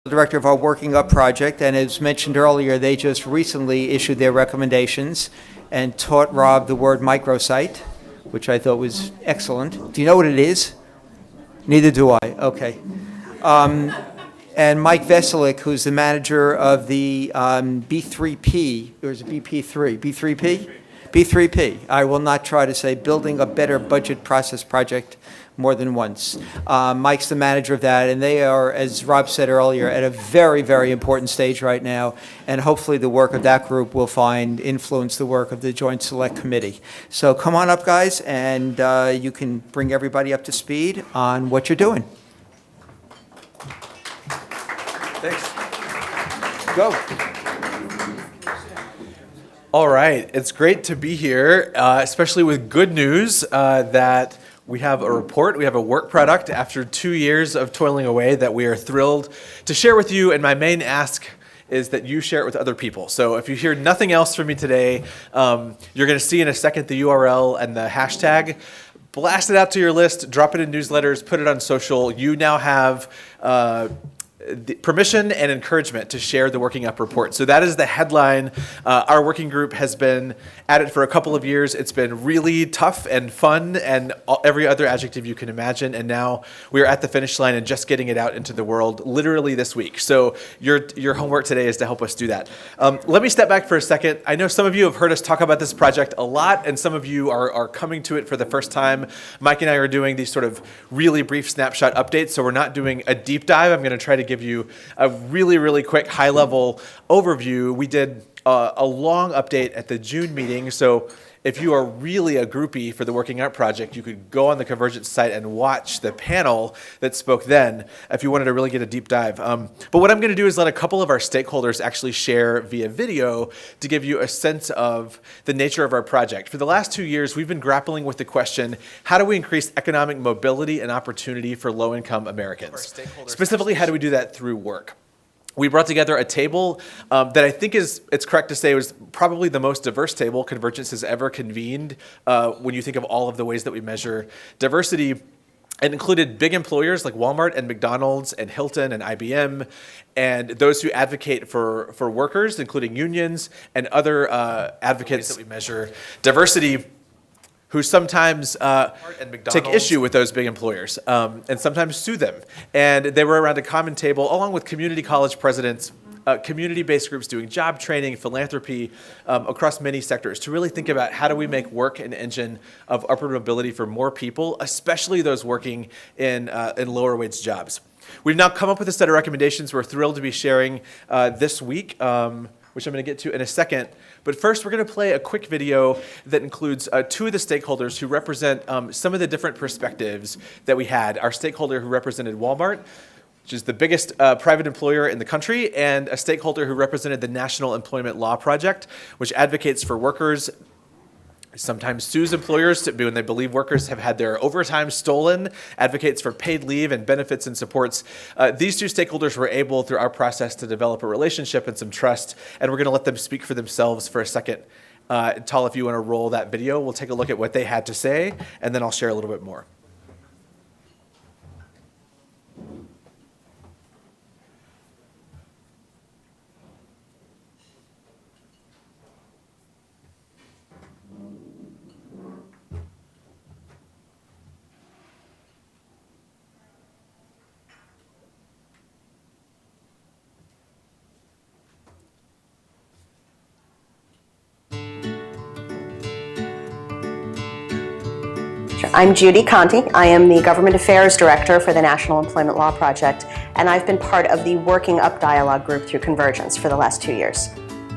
director of our Working Up project, and as mentioned earlier, they just recently issued their recommendations and taught Rob the word microsite, which I thought was excellent. Do you know what it is? Neither do I. Okay. And Mike Veselik, who's the manager of the B3P, or is it BP3? B3P? B3P. I will not try to say Building a Better Budget Process Project more than once. Mike's the manager of that, and they are, as Rob said earlier, at a very, very important stage right now, and hopefully the work of that group will influence the work of the Joint Select Committee. So come on up, guys, and you can bring everybody up to speed on what you're doing. Thanks. Go. All right, it's great to be here, especially with good news that we have a report, we have a work product after 2 years of toiling away that we are thrilled to share with you, and my main ask is that you share it with other people. So if you hear nothing else from me today, you're gonna see in a second the URL and the hashtag. Blast it out to your list, drop it in newsletters, put it on social. You now have the permission and encouragement to share the Working Up report. So that is the headline. Our working group has been at it for a couple of years. It's been really tough and fun and every other adjective you can imagine. And now we are at the finish line and just getting it out into the world literally this week. So your homework today is to help us do that. Let me step back for a second. I know some of you have heard us talk about this project a lot, and some of you are coming to it for the first time. Mike and I are doing these sort of really brief snapshot updates, so we're not doing a deep dive. I'm going to try to give you a really, really quick high-level overview. We did a long update at the June meeting, so if you are really a groupie for the Working Out project, you could go on the Convergence site and watch the panel that spoke then if you wanted to really get a deep dive. But what I'm going to do is let a couple of our stakeholders actually share via video to give you a sense of the nature of our project. For the last 2 years, we've been grappling with the question, how do we increase economic mobility and opportunity for low-income Americans? Specifically, how do we do that through work? We brought together a table that I think it's correct to say was probably the most diverse table Convergence has ever convened when you think of all of the ways that we measure diversity. It included big employers like Walmart and McDonald's and Hilton and IBM, and those who advocate for workers, including unions and other advocates that we measure diversity, who sometimes take issue with those big employers and sometimes sue them. And they were around a common table along with community college presidents, community-based groups doing job training, philanthropy across many sectors to really think about how do we make work an engine of upward mobility for more people, especially those working in lower wage jobs. We've now come up with a set of recommendations we're thrilled to be sharing this week, which I'm going to get to in a second. But first, we're going to play a quick video that includes two of the stakeholders who represent some of the different perspectives that we had. Our stakeholder who represented Walmart, which is the biggest private employer in the country, and a stakeholder who represented the National Employment Law Project, which advocates for workers, sometimes sues employers when they believe workers have had their overtime stolen, advocates for paid leave and benefits and supports. These two stakeholders were able, through our process, to develop a relationship and some trust, and we're going to let them speak for themselves for a second. Tal, if you want to roll that video, we'll take a look at what they had to say, and then I'll share a little bit more. I'm Judy Conti. I am the Government Affairs Director for the National Employment Law Project, and I've been part of the Working Up dialogue group through Convergence for the last 2 years.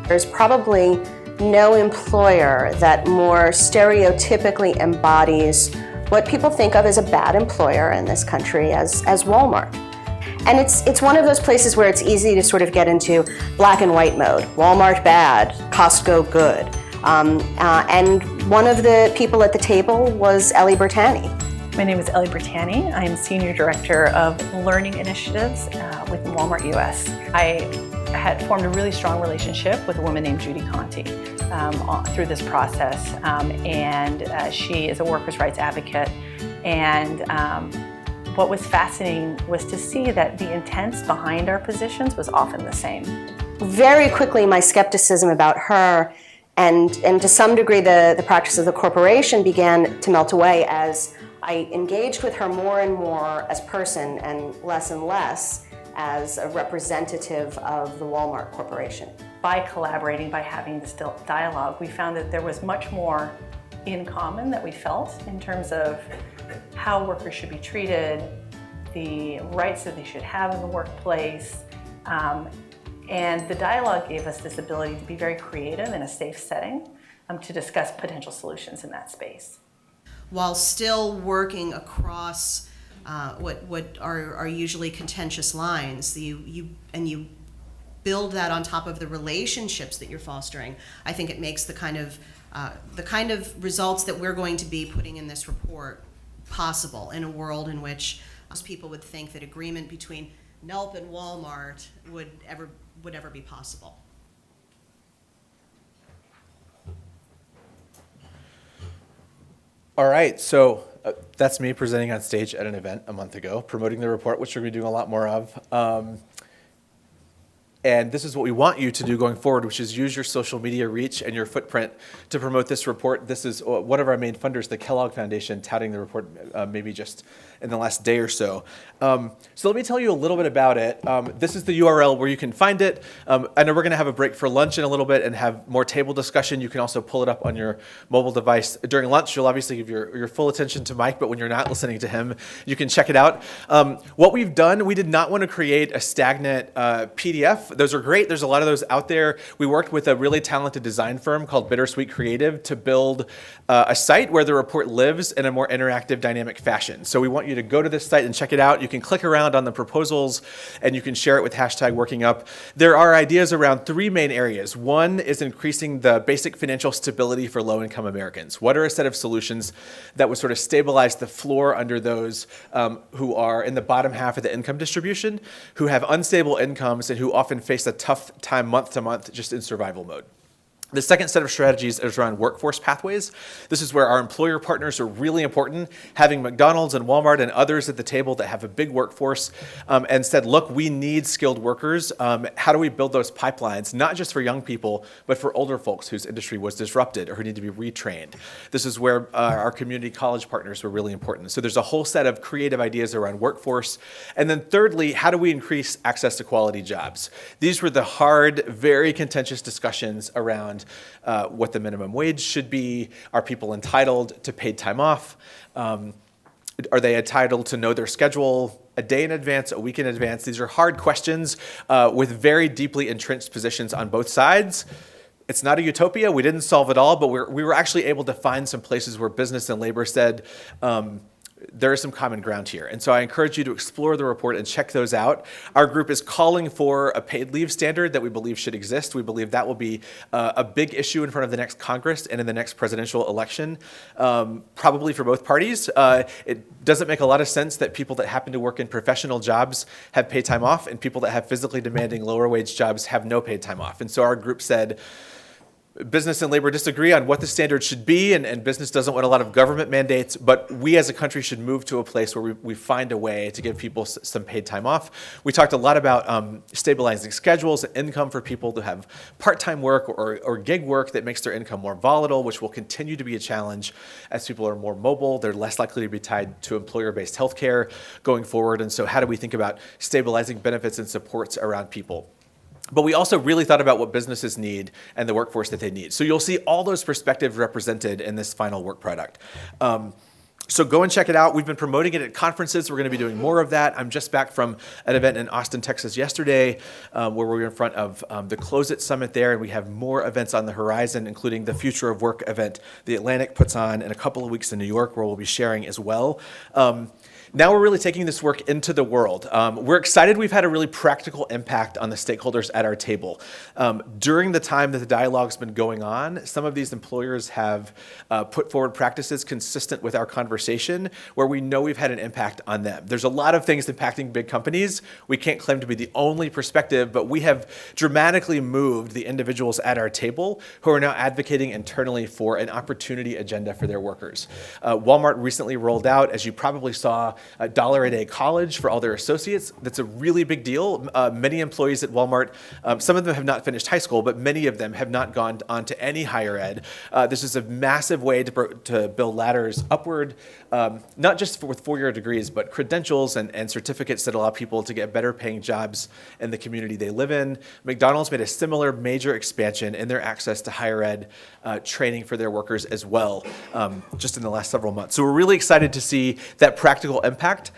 There's probably no employer that more stereotypically embodies what people think of as a bad employer in this country as Walmart. And it's one of those places where it's easy to sort of get into black and white mode. Walmart bad, Costco good. And one of the people at the table was Ellie Bertani. My name is Ellie Bertani. I am Senior Director of Learning Initiatives with Walmart US. I had formed a really strong relationship with a woman named Judy Conti through this process. And she is a workers' rights advocate and what was fascinating was to see that the intent behind our positions was often the same. Very quickly, my skepticism about her and to some degree the practice of the corporation began to melt away as I engaged with her more and more as person and less as a representative of the Walmart Corporation. By collaborating, by having this dialogue, we found that there was much more in common that we felt in terms of how workers should be treated, the rights that they should have in the workplace, and the dialogue gave us this ability to be very creative in a safe setting to discuss potential solutions in that space. While still working across what are usually contentious lines, you build that on top of the relationships that you're fostering. I think it makes the kind of results that we're going to be putting in this report possible in a world in which most people would think that agreement between NELP and Walmart would ever be possible. All right, so that's me presenting on stage at an event a month ago, promoting the report, which we're going to be doing a lot more of. And this is what we want you to do going forward, which is use your social media reach and your footprint to promote this report. This is one of our main funders, the Kellogg Foundation, touting the report maybe just in the last day or so. So let me tell you a little bit about it. This is the URL where you can find it. I know we're going to have a break for lunch in a little bit and have more table discussion. You can also pull it up on your mobile device. During lunch, you'll obviously give your full attention to Mike, but when you're not listening to him, you can check it out. What we've done, we did not want to create a stagnant PDF. Those are great. There's a lot of those out there. We worked with a really talented design firm called Bittersweet Creative to build a site where the report lives in a more interactive, dynamic fashion. So we want you to go to this site and check it out. You can click around on the proposals and you can share it with #WorkingUp. There are ideas around three main areas. One is increasing the basic financial stability for low-income Americans. What are a set of solutions that would sort of stabilize the floor under those who are in the bottom half of the income distribution, who have unstable incomes and who often face a tough time month to month just in survival mode? The second set of strategies is around workforce pathways. This is where our employer partners are really important, having McDonald's and Walmart and others at the table that have a big workforce and said, look, we need skilled workers. How do we build those pipelines, not just for young people, but for older folks whose industry was disrupted or who need to be retrained? This is where our community college partners were really important. So there's a whole set of creative ideas around workforce. And then thirdly, how do we increase access to quality jobs? These were the hard, very contentious discussions around what the minimum wage should be. Are people entitled to paid time off? Are they entitled to know their schedule a day in advance, a week in advance? These are hard questions with very deeply entrenched positions on both sides. It's not a utopia. We didn't solve it all, but we were actually able to find some places where business and labor said, there is some common ground here. And so I encourage you to explore the report and check those out. Our group is calling for a paid leave standard that we believe should exist. We believe that will be a big issue in front of the next Congress and in the next presidential election, probably for both parties. It doesn't make a lot of sense that people that happen to work in professional jobs have paid time off and people that have physically demanding lower wage jobs have no paid time off. And so our group said, business and labor disagree on what the standard should be, and business doesn't want a lot of government mandates, but we as a country should move to a place where we find a way to give people some paid time off. We talked a lot about stabilizing schedules and income for people to have part-time work or gig work that makes their income more volatile, which will continue to be a challenge as people are more mobile. They're less likely to be tied to employer-based healthcare going forward. And so how do we think about stabilizing benefits and supports around people? But we also really thought about what businesses need and the workforce that they need. So you'll see all those perspectives represented in this final work product. So go and check it out. We've been promoting it at conferences. We're going to be doing more of that. I'm just back from an event in Austin, Texas yesterday, where we were in front of the Close It Summit there, and we have more events on the horizon, including the Future of Work event the Atlantic puts on in a couple of weeks in New York, where we'll be sharing as well. Now we're really taking this work into the world. We're excited we've had a really practical impact on the stakeholders at our table. During the time that the dialogue's been going on, some of these employers have put forward practices consistent with our conversation where we know we've had an impact on them. There's a lot of things impacting big companies. We can't claim to be the only perspective, but we have dramatically moved the individuals at our table who are now advocating internally for an opportunity agenda for their workers. Walmart recently rolled out, as you probably saw, $1 a day college for all their associates. That's a really big deal. Many employees at Walmart, some of them have not finished high school, but many of them have not gone on to any higher ed. This is a massive way to build ladders upward, not just with four-year degrees, but credentials and certificates that allow people to get better paying jobs in the community they live in. McDonald's made a similar major expansion in their access to higher ed training for their workers as well, just in the last several months. So we're really excited to see that practical impact.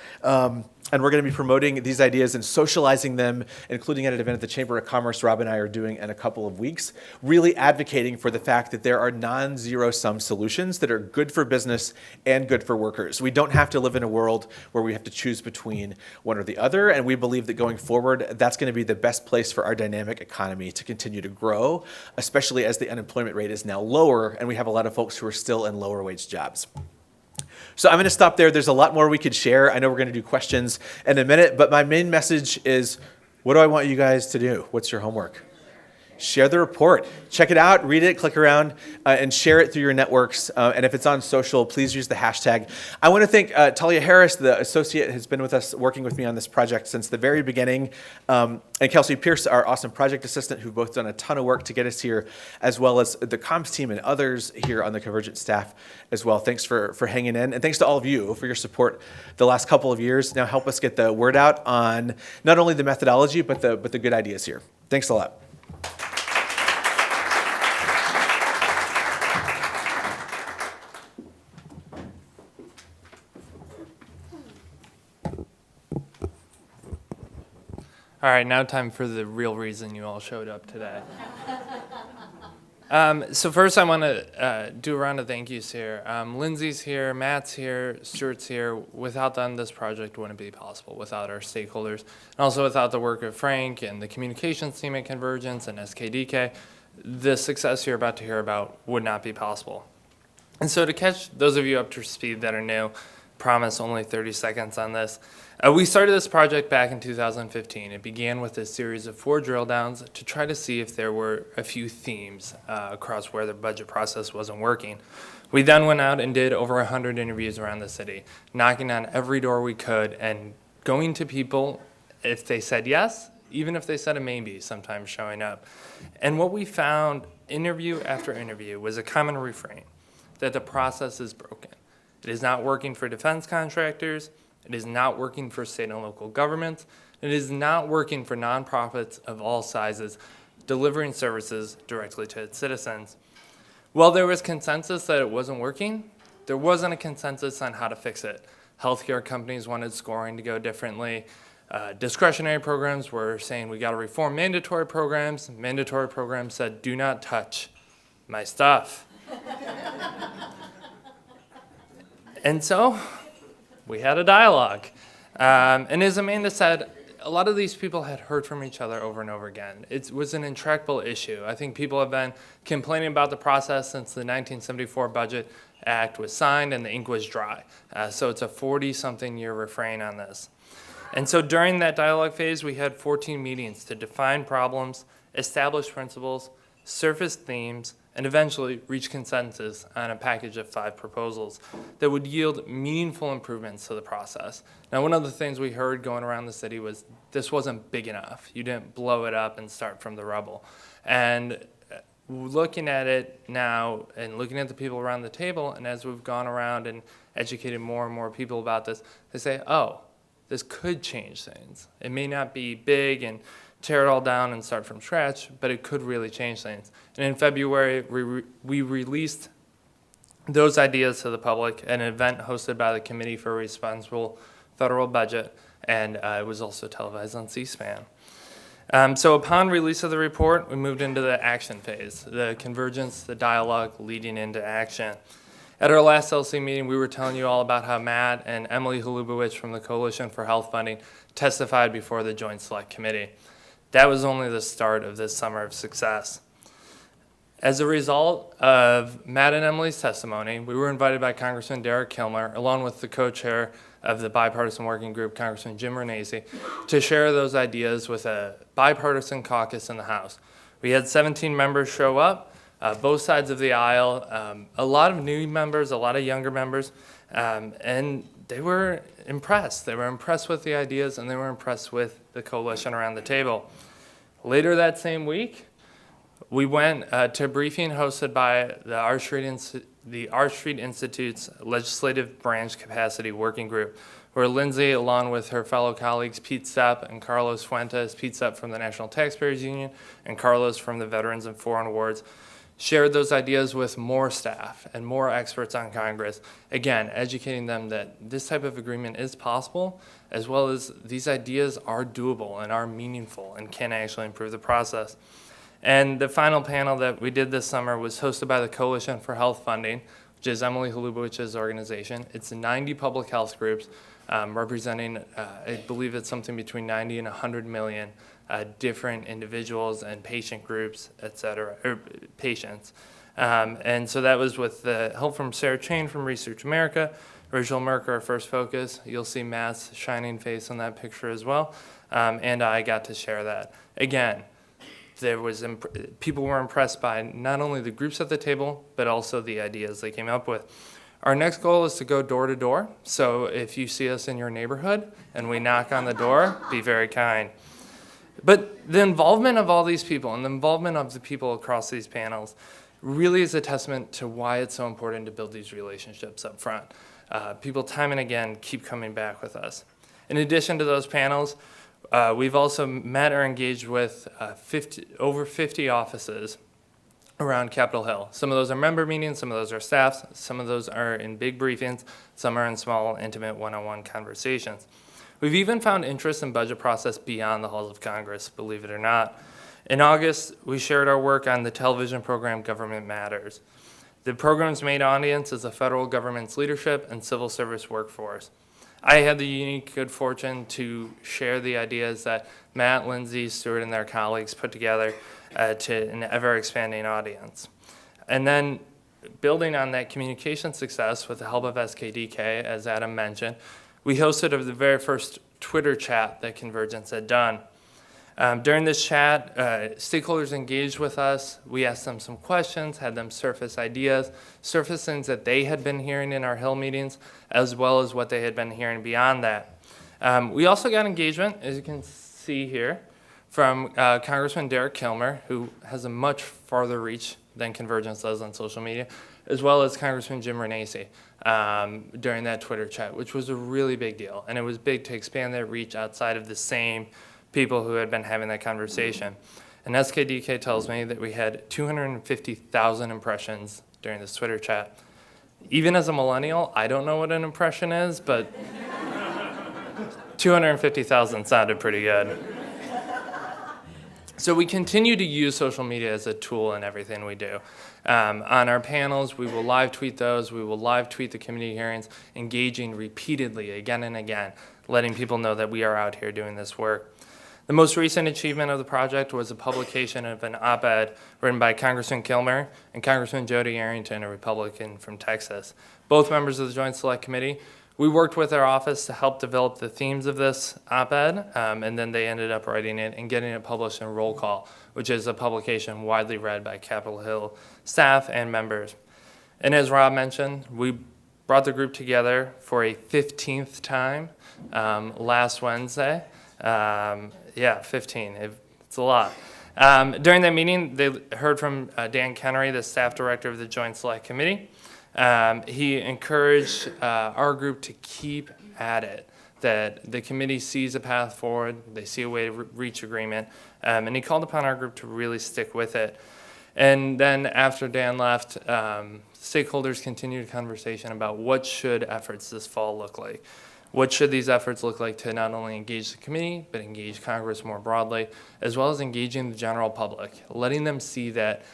And we're going to be promoting these ideas and socializing them, including at an event at the Chamber of Commerce Rob and I are doing in a couple of weeks, really advocating for the fact that there are non-zero-sum solutions that are good for business and good for workers. We don't have to live in a world where we have to choose between one or the other, and we believe that going forward, that's going to be the best place for our dynamic economy to continue to grow, especially as the unemployment rate is now lower, and we have a lot of folks who are still in lower wage jobs. So I'm going to stop there. There's a lot more we could share. I know we're going to do questions in a minute, but my main message is, what do I want you guys to do? What's your homework? Share the report. Check it out, read it, click around, and share it through your networks. And if it's on social, please use the hashtag. I want to thank Talia Harris, the associate, has been with us, working with me on this project since the very beginning, and Kelsey Pierce, our awesome project assistant, who've both done a ton of work to get us here, as well as the comms team and others here on the Convergent staff as well. Thanks for hanging in, and thanks to all of you for your support the last couple of years. Now help us get the word out on not only the methodology, but the good ideas here. Thanks a lot. All right, now time for the real reason you all showed up today. So first I want to do a round of thank yous here. Lindsay's here, Matt's here, Stuart's here. Without them, this project wouldn't be possible, without our stakeholders. And also without the work of Frank and the communications team at Convergence and SKDK, the success you're about to hear about would not be possible. And so to catch those of you up to speed that are new, promise only 30 seconds on this. We started this project back in 2015. It began with a series of 4 drill downs to try to see if there were a few themes across where the budget process wasn't working. We then went out and did over 100 interviews around the city, knocking on every door we could and going to people if they said yes, even if they said a maybe, sometimes showing up. And what we found interview after interview was a common refrain, that the process is broken. It is not working for defense contractors. It is not working for state and local governments. It is not working for nonprofits of all sizes, delivering services directly to its citizens. While there was consensus that it wasn't working, there wasn't a consensus on how to fix it. Healthcare companies wanted scoring to go differently. Discretionary programs were saying we got to reform mandatory programs. Mandatory programs said, do not touch my stuff. And so we had a dialogue. And as Amanda said, a lot of these people had heard from each other over and over again. It was an intractable issue. I think people have been complaining about the process since the 1974 Budget Act was signed and the ink was dry. So it's a 40-something year refrain on this. And so during that dialogue phase, we had 14 meetings to define problems, establish principles, surface themes, and eventually reach consensus on a package of 5 proposals that would yield meaningful improvements to the process. Now, one of the things we heard going around the city was this wasn't big enough. You didn't blow it up and start from the rubble. And looking at it now and looking at the people around the table, and as we've gone around and educated more and more people about this, they say, oh, this could change things. It may not be big and tear it all down and start from scratch, but it could really change things. And in February, we released those ideas to the public at an event hosted by the Committee for a Responsible Federal Budget, and it was also televised on C-SPAN. So upon release of the report, we moved into the action phase, the convergence, the dialogue leading into action. At our last LC meeting, we were telling you all about how Matt and Emily Halubowicz from the Coalition for Health Funding testified before the Joint Select Committee. That was only the start of this summer of success. As a result of Matt and Emily's testimony, we were invited by Congressman Derek Kilmer, along with the co-chair of the bipartisan working group, Congressman Jim Renacci, to share those ideas with a bipartisan caucus in the House. We had 17 members show up, both sides of the aisle, a lot of new members, a lot of younger members, and they were impressed. They were impressed with the ideas, and they were impressed with the coalition around the table. Later that same week, we went to a briefing hosted by the R Street Institute's Legislative Branch Capacity Working Group, where Lindsay, along with her fellow colleagues Pete Stepp and Carlos Fuentes, Pete Stepp from the National Taxpayers Union and Carlos from the Veterans and Foreign Wards, shared those ideas with more staff and more experts on Congress, again, educating them that this type of agreement is possible, as well as these ideas are doable and are meaningful and can actually improve the process. And the final panel that we did this summer was hosted by the Coalition for Health Funding, which is Emily Hlubowicz's organization. It's 90 public health groups representing, I believe it's something between 90 and 100 million different individuals and patient groups, et cetera, or patients. And so that was with the help from Sarah Chain from Research America, Rachel Merck, our first focus. You'll see Matt's shining face on that picture as well. And I got to share that. Again, there was people were impressed by not only the groups at the table, but also the ideas they came up with. Our next goal is to go door to door. So if you see us in your neighborhood and we knock on the door, be very kind. But the involvement of all these people and the involvement of the people across these panels really is a testament to why it's so important to build these relationships up front. People time and again keep coming back with us. In addition to those panels, we've also met or engaged with over 50 offices around Capitol Hill. Some of those are member meetings, some of those are staffs, some of those are in big briefings, some are in small, intimate, one-on-one conversations. We've even found interest in budget process beyond the halls of Congress, believe it or not. In August, we shared our work on the television program Government Matters. The program's main audience is the federal government's leadership and civil service workforce. I had the unique good fortune to share the ideas that Matt, Lindsay, Stuart, and their colleagues put together to an ever-expanding audience. And then building on that communication success with the help of SKDK, as Adam mentioned, we hosted the very first Twitter chat that Convergence had done. During this chat, stakeholders engaged with us. We asked them some questions, had them surface ideas, surface things that they had been hearing in our Hill meetings, as well as what they had been hearing beyond that. We also got engagement, as you can see here, from Congressman Derek Kilmer, who has a much farther reach than Convergence does on social media, as well as Congressman Jim Renacci during that Twitter chat, which was a really big deal. And it was big to expand that reach outside of the same people who had been having that conversation. And SKDK tells me that we had 250,000 impressions during this Twitter chat. Even as a millennial, I don't know what an impression is, but 250,000 sounded pretty good. So we continue to use social media as a tool in everything we do. On our panels, we will live tweet those. We will live tweet the committee hearings, engaging repeatedly again and again, letting people know that we are out here doing this work. The most recent achievement of the project was the publication of an op-ed written by Congressman Kilmer and Congressman Jody Arrington, a Republican from Texas, both members of the Joint Select Committee. We worked with our office to help develop the themes of this op-ed, and then they ended up writing it and getting it published in Roll Call, which is a publication widely read by Capitol Hill staff and members. And as Rob mentioned, we brought the group together for a 15th time last Wednesday. 15, it's a lot. During that meeting, they heard from Dan Kennery, the staff director of the Joint Select Committee. He encouraged our group to keep at it, that the committee sees a path forward, they see a way to reach agreement, and he called upon our group to really stick with it. And then after Dan left, stakeholders continued a conversation about what should efforts this fall look like. What should these efforts look like to not only engage the committee, but engage Congress more broadly, as well as engaging the general public, letting them see that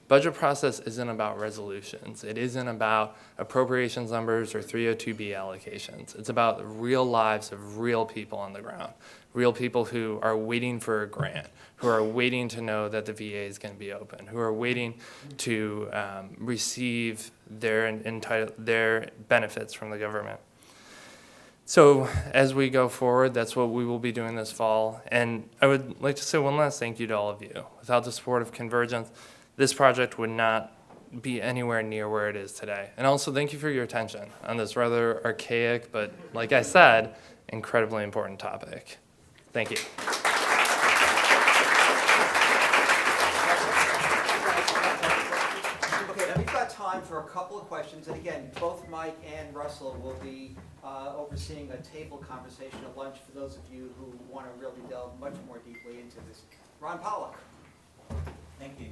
budget process isn't about resolutions. It isn't about appropriations numbers or 302B allocations. It's about the real lives of real people on the ground, real people who are waiting for a grant, who are waiting to know that the VA is going to be open, who are waiting to receive their benefits from the government. So as we go forward, that's what we will be doing this fall. And I would like to say one last thank you to all of you. Without the support of Convergence, this project would not be anywhere near where it is today. And also, thank you for your attention on this rather archaic, but like I said, incredibly important topic. Thank you. Okay, we've got time for a couple of questions, and again, both Mike and Russell will be overseeing a table conversation at lunch for those of you who want to really delve much more deeply into this. Ron Pollock. Thank you.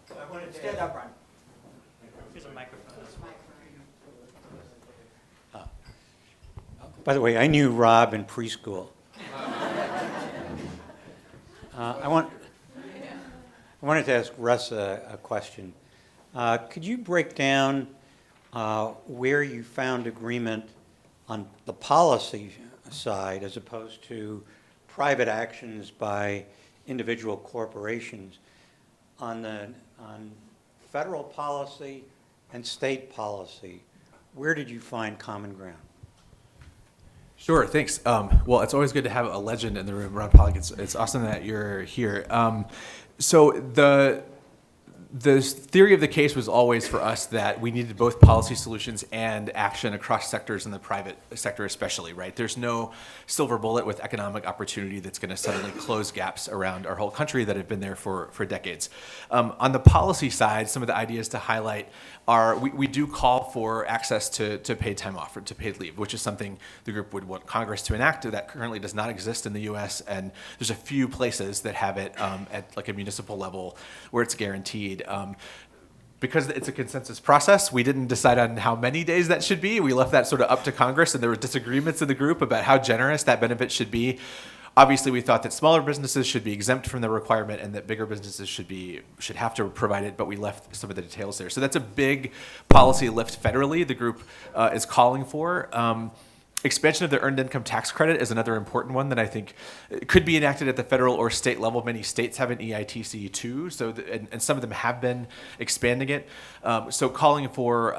So I wanted to Stand up, Ron. Here's a microphone. By the way, I knew Rob in preschool. I wanted to ask Russ a question. Could you break down where you found agreement on the policy side as opposed to private actions by individual corporations on federal policy and state policy? Where did you find common ground? Sure, thanks. Well, it's always good to have a legend in the room, Ron Pollock. It's awesome that you're here. So the theory of the case was always for us that we needed both policy solutions and action across sectors in the private sector especially, right? There's no silver bullet with economic opportunity that's going to suddenly close gaps around our whole country that have been there for decades. On the policy side, some of the ideas to highlight are we do call for access to paid time off or to paid leave, which is something the group would want Congress to enact that currently does not exist in the U.S. And there's a few places that have it at like a municipal level where it's guaranteed. Because it's a consensus process, we didn't decide on how many days that should be. We left that sort of up to Congress, and there were disagreements in the group about how generous that benefit should be. Obviously, we thought that smaller businesses should be exempt from the requirement and that bigger businesses should have to provide it, but we left some of the details there. So that's a big policy lift federally the group is calling for. Expansion of the earned income tax credit is another important one that I think could be enacted at the federal or state level. Many states have an EITC too, so and some of them have been expanding it. So calling for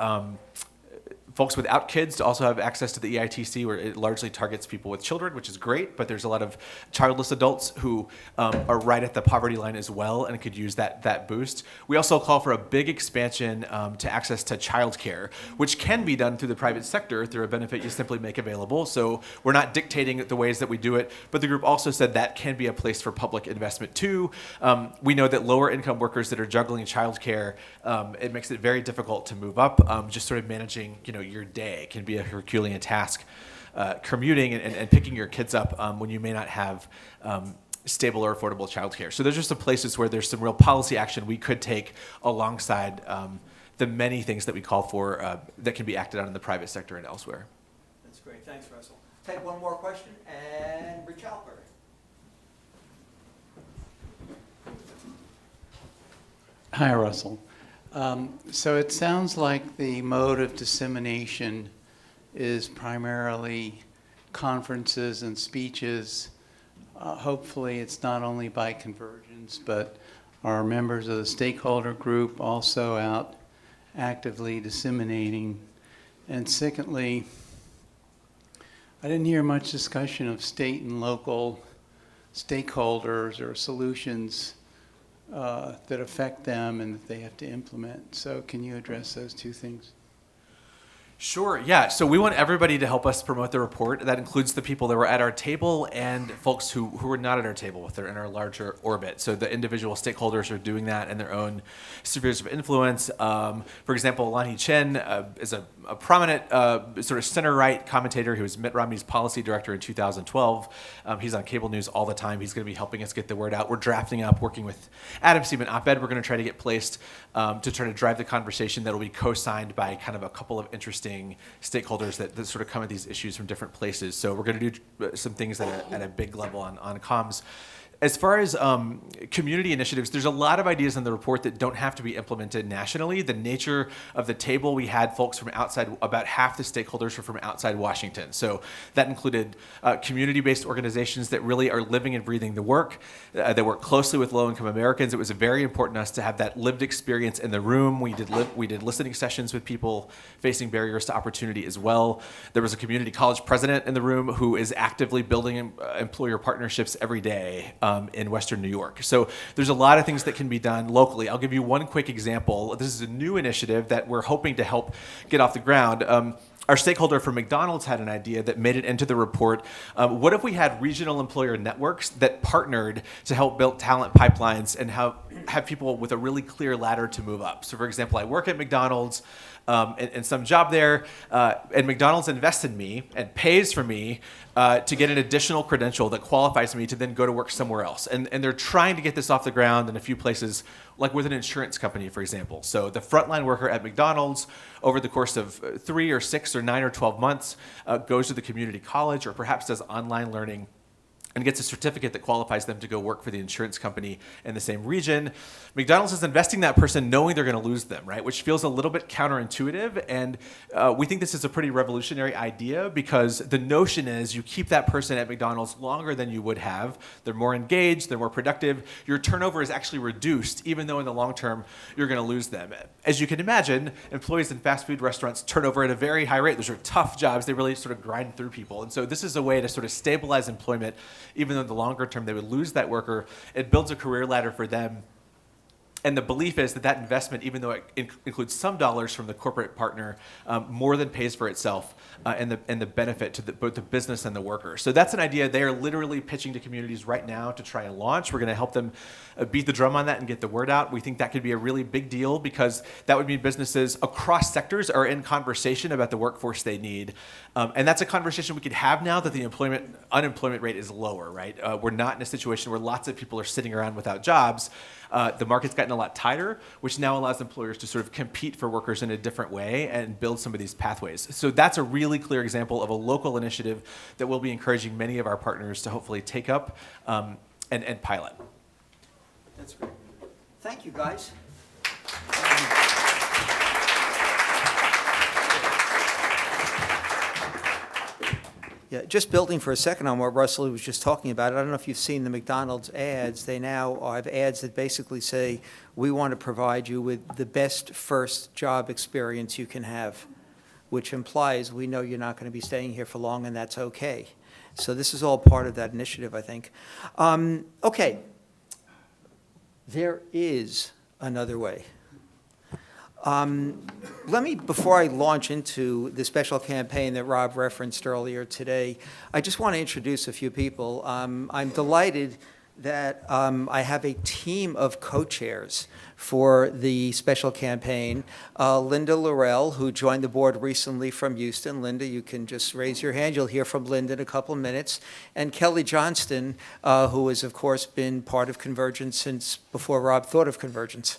folks without kids to also have access to the EITC, where it largely targets people with children, which is great, but there's a lot of childless adults who are right at the poverty line as well and could use that boost. We also call for a big expansion to access to childcare, which can be done through the private sector through a benefit you simply make available. So we're not dictating the ways that we do it, but the group also said that can be a place for public investment too. We know that lower income workers that are juggling childcare, it makes it very difficult to move up. Just sort of managing, your day can be a Herculean task. Commuting and picking your kids up when you may not have stable or affordable childcare. So those are some places where there's some real policy action we could take alongside the many things that we call for that can be acted on in the private sector and elsewhere. That's great. Thanks, Russell. Take one more question, and Rich Alper. Hi, Russell. So it sounds like the mode of dissemination is primarily conferences and speeches. Hopefully it's not only by Convergence, but are members of the stakeholder group also out actively disseminating? And secondly, I didn't hear much discussion of state and local stakeholders or solutions that affect them and that they have to implement. So can you address those two things? Sure, yeah. So we want everybody to help us promote the report. That includes the people that were at our table and folks who were not at our table, if they're in our larger orbit. So the individual stakeholders are doing that in their own spheres of influence. For example, Lanhee Chen is a prominent sort of center-right commentator who was Mitt Romney's policy director in 2012. He's on cable news all the time. He's going to be helping us get the word out. We're drafting up, working with Adam Seaman op-ed. We're going to try to get placed to try to drive the conversation that will be co-signed by kind of a couple of interesting stakeholders that sort of come at these issues from different places. So we're going to do some things at a big level on comms. As far as community initiatives, there's a lot of ideas in the report that don't have to be implemented nationally. The nature of the table, we had folks from outside, about half the stakeholders were from outside Washington. So that included community-based organizations that really are living and breathing the work, that work closely with low-income Americans. It was very important to us to have that lived experience in the room. We did listening sessions with people facing barriers to opportunity as well. There was a community college president in the room who is actively building employer partnerships every day. in Western New York. So there's a lot of things that can be done locally. I'll give you one quick example. This is a new initiative that we're hoping to help get off the ground. Our stakeholder from McDonald's had an idea that made it into the report. What if we had regional employer networks that partnered to help build talent pipelines and have people with a really clear ladder to move up? So for example, I work at McDonald's in some job there, and McDonald's invests in me and pays for me to get an additional credential that qualifies me to then go to work somewhere else. And they're trying to get this off the ground in a few places, like with an insurance company, for example. So the frontline worker at McDonald's, over the course of 3 or 6 or 9 or 12 months, goes to the community college or perhaps does online learning and gets a certificate that qualifies them to go work for the insurance company in the same region. McDonald's is investing that person knowing they're going to lose them, right? Which feels a little bit counterintuitive. And we think this is a pretty revolutionary idea because the notion is you keep that person at McDonald's longer than you would have. They're more engaged, they're more productive. Your turnover is actually reduced, even though in the long term, you're going to lose them. As you can imagine, employees in fast food restaurants turn over at a very high rate. Those are tough jobs. They really sort of grind through people. And so this is a way to sort of stabilize employment, even though in the longer term they would lose that worker. It builds a career ladder for them. And the belief is that that investment, even though it includes some dollars from the corporate partner, more than pays for itself and the benefit to both the business and the worker. So that's an idea they are literally pitching to communities right now to try and launch. We're going to help them beat the drum on that and get the word out. We think that could be a really big deal because that would mean businesses across sectors are in conversation about the workforce they need. And that's a conversation we could have now that the unemployment rate is lower, right? We're not in a situation where lots of people are sitting around without jobs. The market's gotten a lot tighter, which now allows employers to sort of compete for workers in a different way and build some of these pathways. So that's a really clear example of a local initiative that we'll be encouraging many of our partners to hopefully take up and pilot. That's great. Thank you, guys. Yeah, just building for a second on what Russell was just talking about. I don't know if you've seen the McDonald's ads. They now have ads that basically say, we want to provide you with the best first job experience you can have, which implies we know you're not going to be staying here for long, and that's okay. So this is all part of that initiative, I think. Okay. There is another way. Let me, before I launch into the special campaign that Rob referenced earlier today, I just want to introduce a few people. I'm delighted that I have a team of co-chairs for the special campaign. Linda Laurel, who joined the board recently from Houston. Linda, you can just raise your hand. You'll hear from Linda in a couple of minutes. And Kelly Johnston, who has, of course, been part of Convergence since before Rob thought of Convergence.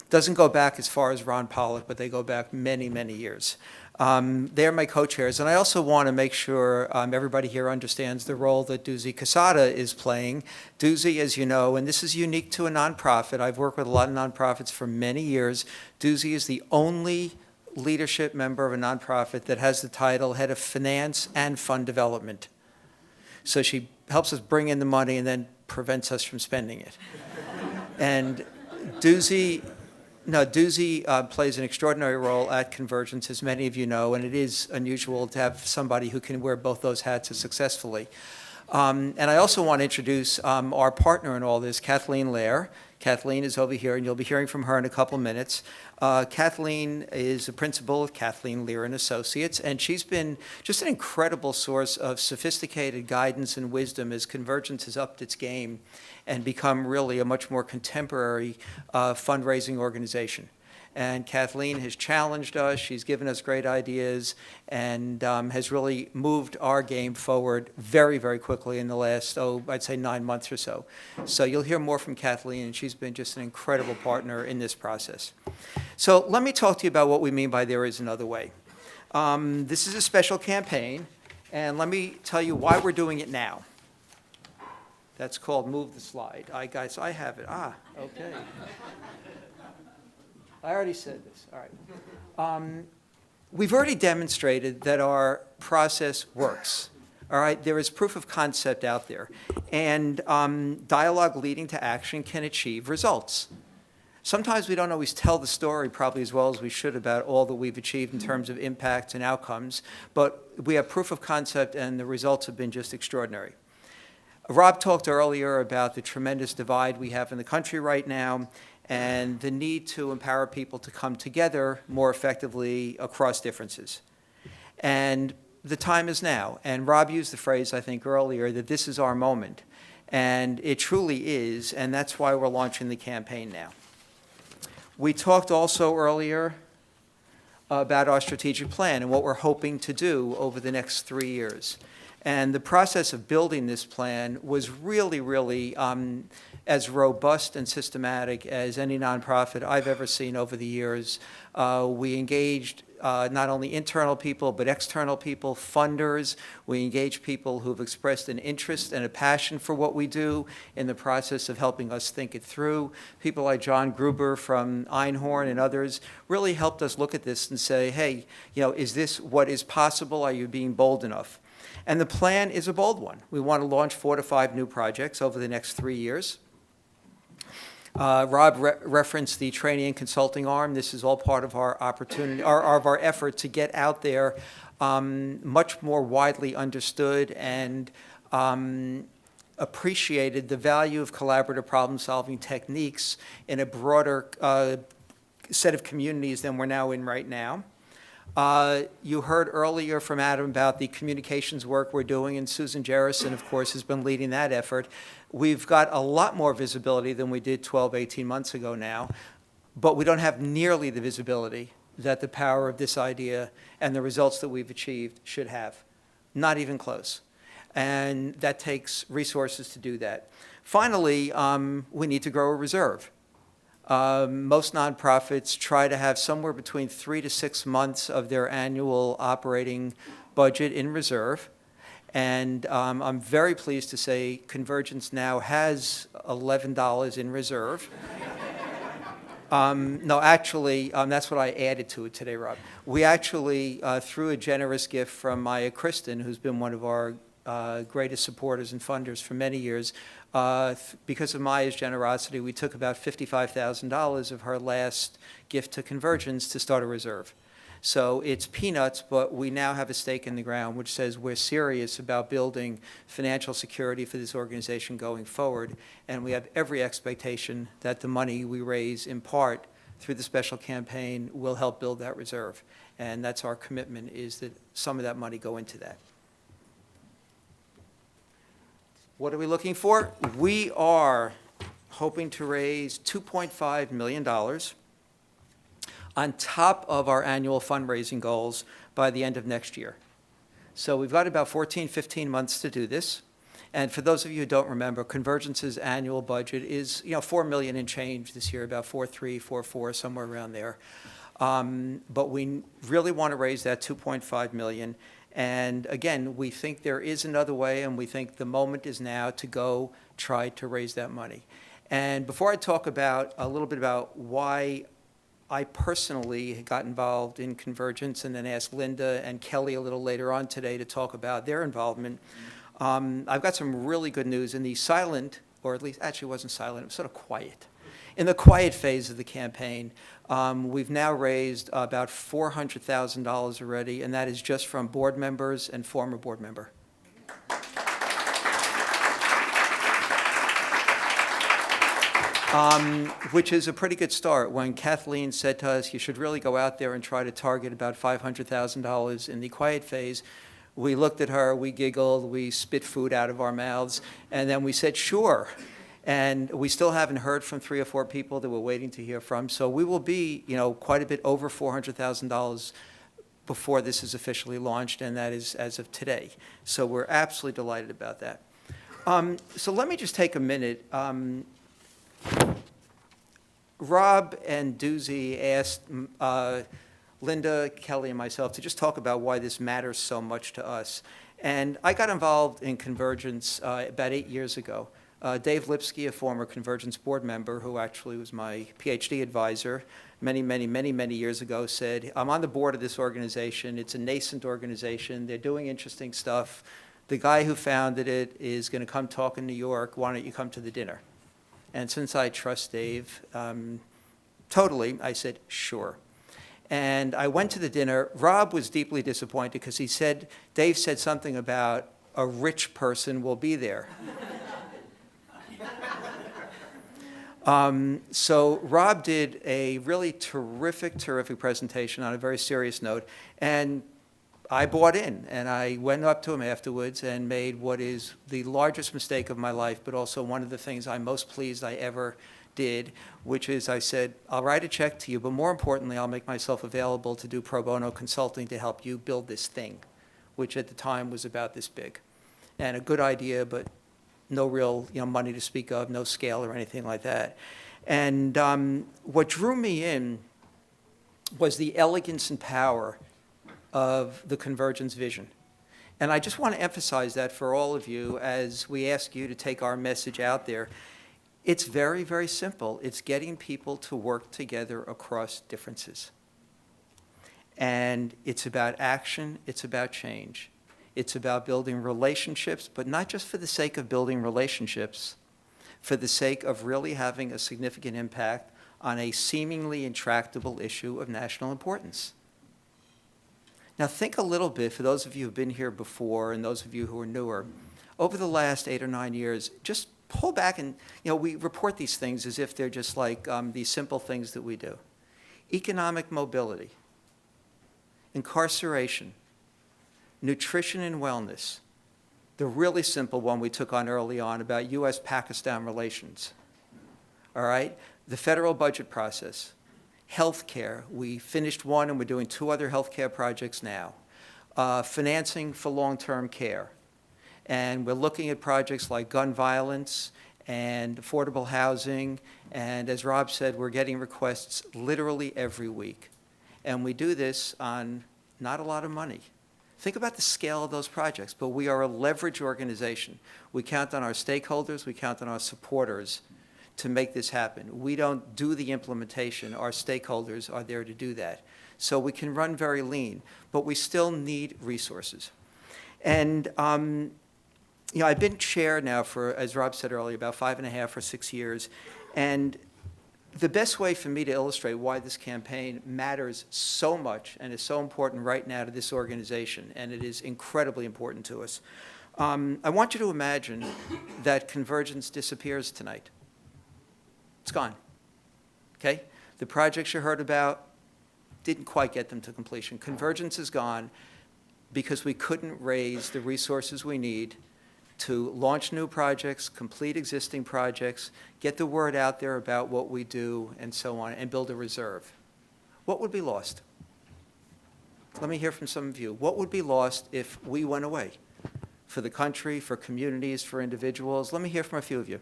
Doesn't go back as far as Ron Pollock, but they go back many, many years. They're my co-chairs, and I also want to make sure everybody here understands the role that Duzi Casada is playing. Duzi, as you know, and this is unique to a nonprofit. I've worked with a lot of nonprofits for many years. Duzi is the only leadership member of a nonprofit that has the title Head of Finance and Fund Development. So she helps us bring in the money and then prevents us from spending it. And Duzi plays an extraordinary role at Convergence, as many of you know, and it is unusual to have somebody who can wear both those hats successfully. And I also want to introduce our partner in all this, Kathleen Lair. Kathleen is over here, and you'll be hearing from her in a couple minutes. Kathleen is a principal of Kathleen Lear and Associates, and she's been just an incredible source of sophisticated guidance and wisdom as Convergence has upped its game and become really a much more contemporary fundraising organization. And Kathleen has challenged us, she's given us great ideas, and has really moved our game forward very, very quickly in the last, I'd say 9 months or so. So you'll hear more from Kathleen, and she's been just an incredible partner in this process. So let me talk to you about what we mean by there is another way. This is a special campaign, and let me tell you why we're doing it now. That's called Move the Slide. Guys, I have it. Okay. I already said this. All right. We've already demonstrated that our process works. All right. There is proof of concept out there. And dialogue leading to action can achieve results. Sometimes we don't always tell the story probably as well as we should about all that we've achieved in terms of impact and outcomes. But we have proof of concept, and the results have been just extraordinary. Rob talked earlier about the tremendous divide we have in the country right now and the need to empower people to come together more effectively across differences. And the time is now. And Rob used the phrase, I think, earlier, that this is our moment. And it truly is, and that's why we're launching the campaign now. We talked also earlier about our strategic plan and what we're hoping to do over the next 3 years. And the process of building this plan was really, as robust and systematic as any nonprofit I've ever seen over the years. We engaged not only internal people, but external people, funders. We engaged people who've expressed an interest and a passion for what we do in the process of helping us think it through. People like John Gruber from Einhorn and others really helped us look at this and say, hey, is this what is possible? Are you being bold enough? And the plan is a bold one. We want to launch 4 to 5 new projects over the next 3 years. Rob referenced the training and consulting arm. This is all part of our opportunity, of our effort to get out there much more widely understood and appreciated the value of collaborative problem-solving techniques in a broader set of communities than we're now in right now. You heard earlier from Adam about the communications work we're doing, and Susan Jerrison, of course, has been leading that effort. We've got a lot more visibility than we did 12, 18 months ago now, but we don't have nearly the visibility that the power of this idea and the results that we've achieved should have. Not even close. And that takes resources to do that. Finally, we need to grow a reserve. Most nonprofits try to have somewhere between 3 to 6 months of their annual operating budget in reserve. And I'm very pleased to say Convergence now has $11 in reserve. No, actually, that's what I added to it today, Rob. We actually, through a generous gift from Maya Kristen, who's been one of our greatest supporters and funders for many years, because of Maya's generosity, we took about $55,000 of her last gift to Convergence to start a reserve. So it's peanuts, but we now have a stake in the ground which says we're serious about building financial security for this organization going forward, and we have every expectation that the money we raise in part through the special campaign will help build that reserve. And that's our commitment, is that some of that money go into that. What are we looking for? We are hoping to raise $2.5 million on top of our annual fundraising goals by the end of next year. So we've got about 14, 15 months to do this. And for those of you who don't remember, Convergence's annual budget is, $4 million and change this year, about 4.3, 4.4, somewhere around there. But we really want to raise that $2.5 million. And again, we think there is another way, and we think the moment is now to go try to raise that money. And before I talk about a little bit about why I personally got involved in Convergence, and then ask Linda and Kelly a little later on today to talk about their involvement, I've got some really good news. In the silent, or at least actually it wasn't silent, it was sort of quiet. In the quiet phase of the campaign, we've now raised about $400,000 already, and that is just from board members and former board member. Which is a pretty good start. When Kathleen said to us, you should really go out there and try to target about $500,000 in the quiet phase, we looked at her, we giggled, we spit food out of our mouths, and then we said, sure. And we still haven't heard from 3 or 4 people that we're waiting to hear from. So we will be, quite a bit over $400,000 before this is officially launched, and that is as of today. So we're absolutely delighted about that. So let me just take a minute. Rob and Doozy asked Linda, Kelly, and myself to just talk about why this matters so much to us. And I got involved in Convergence about 8 years ago. Dave Lipsky, a former Convergence board member who actually was my PhD advisor many years ago, said, I'm on the board of this organization. It's a nascent organization. They're doing interesting stuff. The guy who founded it is going to come talk in New York. Why don't you come to the dinner? And since I trust Dave totally, I said, sure. And I went to the dinner. Rob was deeply disappointed because Dave said something about a rich person will be there. So Rob did a really terrific presentation on a very serious note, and I bought in, and I went up to him afterwards and made what is the largest mistake of my life, but also one of the things I'm most pleased I ever did, which is I said, I'll write a check to you, but more importantly, I'll make myself available to do pro bono consulting to help you build this thing, which at the time was about this big. And a good idea, but no real money to speak of, no scale or anything like that. And what drew me in was the elegance and power of the Convergence vision. And I just want to emphasize that for all of you as we ask you to take our message out there. It's very, very simple. It's getting people to work together across differences. And it's about action, it's about change. It's about building relationships, but not just for the sake of building relationships, for the sake of really having a significant impact on a seemingly intractable issue of national importance. Now think a little bit, for those of you who've been here before and those of you who are newer, over the last 8 or 9 years, just pull back and, we report these things as if they're just like these simple things that we do. Economic mobility, incarceration, nutrition and wellness, the really simple one we took on early on about U.S.-Pakistan relations, all right? The federal budget process, healthcare, we finished one and we're doing 2 other healthcare projects now. Financing for long-term care. And we're looking at projects like gun violence and affordable housing. And as Rob said, we're getting requests literally every week. And we do this on not a lot of money. Think about the scale of those projects, but we are a leverage organization. We count on our stakeholders, we count on our supporters to make this happen. We don't do the implementation. Our stakeholders are there to do that. So we can run very lean, but we still need resources. And I've been chair now for, as Rob said earlier, about 5.5 or 6 years. And the best way for me to illustrate why this campaign matters so much and is so important right now to this organization, and it is incredibly important to us. I want you to imagine that Convergence disappears tonight. It's gone, okay? The projects you heard about didn't quite get them to completion. Convergence is gone because we couldn't raise the resources we need to launch new projects, complete existing projects, get the word out there about what we do and so on, and build a reserve. What would be lost? Let me hear from some of you. What would be lost if we went away? For the country, for communities, for individuals? Let me hear from a few of you.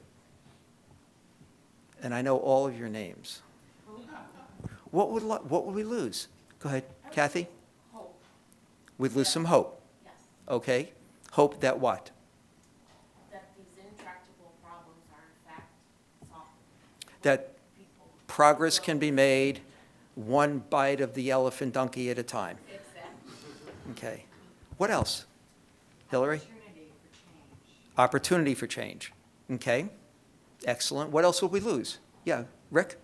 And I know all of your names. What would we lose? Go ahead, Kathy. Hope. We'd lose some hope. Yes. Okay. Hope that what? That these intractable problems are in fact solved. That People. progress can be made one bite of the elephant donkey at a time. Exactly. Okay. What else? Hillary? Opportunity for change. Opportunity for change. Okay. Excellent. What else would we lose? Yeah, Rick?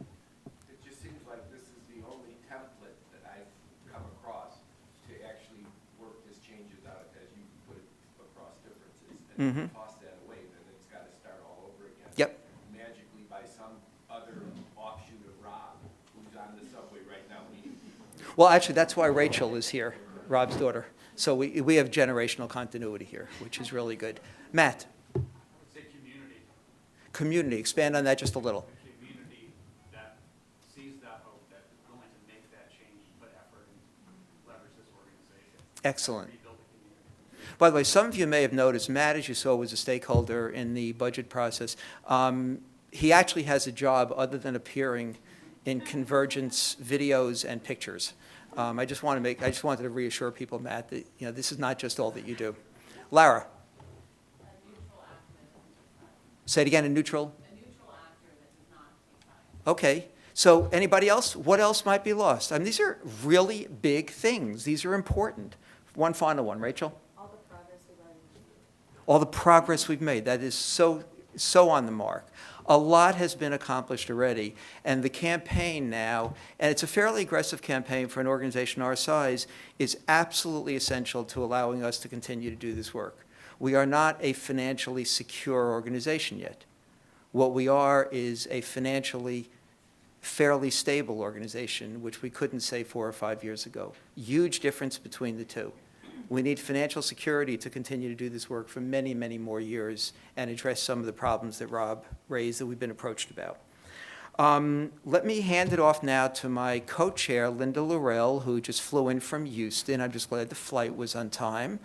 It just seems like this is the only template that I've come across to actually work this changes out, as you put it, across differences. And if you toss that away, then it's got to start all over again. Yep. Magically by some other offshoot of Rob, who's on the subway right now meeting people. Well, actually, that's why Rachel is here, Rob's daughter. So we have generational continuity here, which is really good. Matt? Say community. Community. Expand on that just a little. A community that sees that hope, that is willing to make that change, put effort, and leverage this organization. Excellent. Rebuild the community. By the way, some of you may have noticed, Matt, as you saw, was a stakeholder in the budget process. He actually has a job other than appearing in Convergence videos and pictures. I just wanted to reassure people, Matt, that this is not just all that you do. Lara? A neutral actor. Say it again, in neutral? A neutral actor that does not take sides. Okay. So anybody else? What else might be lost? I mean, these are really big things. These are important. One final one. Rachel? All the progress we've already made. All the progress we've made. That is so on the mark. A lot has been accomplished already, and the campaign now, and it's a fairly aggressive campaign for an organization our size, is absolutely essential to allowing us to continue to do this work. We are not a financially secure organization yet. What we are is a financially fairly stable organization, which we couldn't say 4 or 5 years ago. Huge difference between the two. We need financial security to continue to do this work for many, many more years and address some of the problems that Rob raised that we've been approached about. Let me hand it off now to my co-chair, Linda Laurel, who just flew in from Houston. I'm just glad the flight was on time.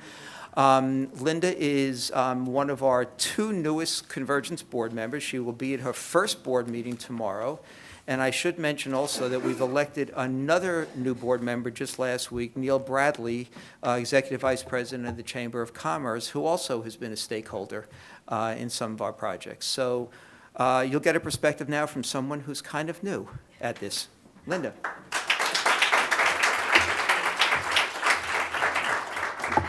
Linda is one of our 2 newest Convergence board members. She will be at her first board meeting tomorrow. And I should mention also that we've elected another new board member just last week, Neil Bradley, Executive Vice President of the Chamber of Commerce, who also has been a stakeholder in some of our projects. So you'll get a perspective now from someone who's kind of new at this. Linda.